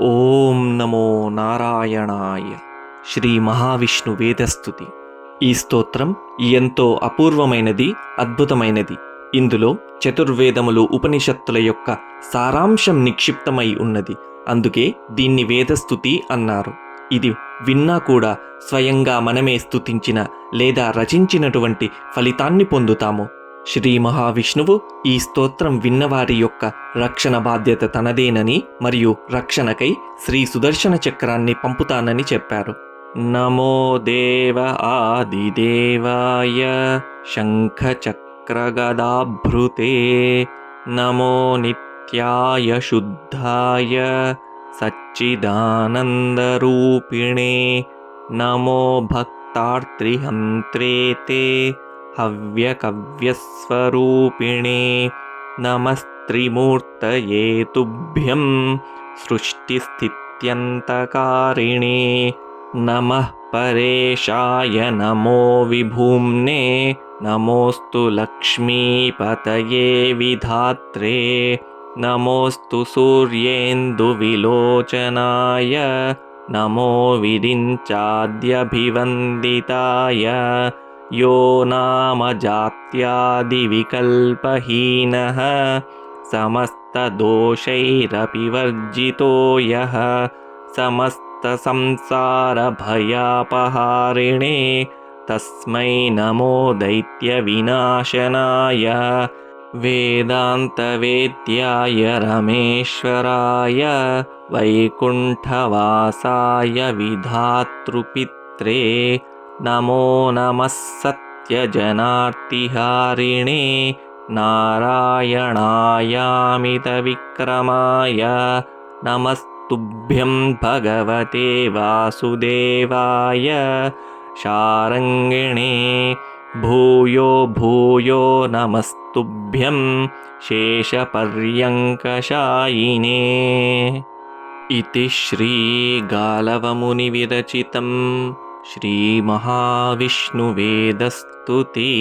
ఓం నమో నారాయణాయ. శ్రీ మహావిష్ణు వేదస్తుతి. ఈ స్తోత్రం ఎంతో అపూర్వమైనది, అద్భుతమైనది. ఇందులో చతుర్వేదములు, ఉపనిషత్తుల యొక్క సారాంశం నిక్షిప్తమై ఉన్నది. అందుకే దీన్ని వేదస్తుతి అన్నారు. ఇది విన్నా కూడా స్వయంగా మనమే స్తుతించిన లేదా రచించినటువంటి ఫలితాన్ని పొందుతాము. శ్రీ మహావిష్ణువు ఈ స్తోత్రం విన్నవారి యొక్క రక్షణ బాధ్యత తనదేనని మరియు రక్షణకై శ్రీ సుదర్శన చక్రాన్ని పంపుతానని చెప్పారు. నమో దేవ ఆదిదేవాయ శంఖచక్రగదాభృతే నమో నిత్యాయ శుద్ధాయ సచ్చిదానందరూపిణే నమో భక్తార్త్రిహంత్రేతే హవ్యకవ్యస్వరూపిణే నమస్త్రిమూర్తయే తుభ్యం సృష్టిస్థిత్యంతకారిణే నమః పరేశాయ నమో విభూమ్నే నమోస్తు లక్ష్మీపతయే విధాత్రే నమోస్తు సూర్యేందువిలోచనాయ నమో విరించాద్యభివందితాయ यो नाम जात्यादिविकल्पहीनः समस्तदोषैरपि वर्जितो यः समस्तसंसारभयापहारिणे तस्मै नमो दैत्यविनाशनाय वेदान्तवेद्याय रमेश्वराय वैकुण्ठवासाय विधातृपित्रे नमो नमः सत्यजनार्तिहारिणे नारायणायामितविक्रमाय नमस्तुभ्यं भगवते वासुदेवाय शारङ्गिणे भूयो भूयो नमस्तुभ्यं शेषपर्यङ्कशायिने इति श्रीगालवमुनिविरचितं श्रीमहाविष्णुवेदस्तुति।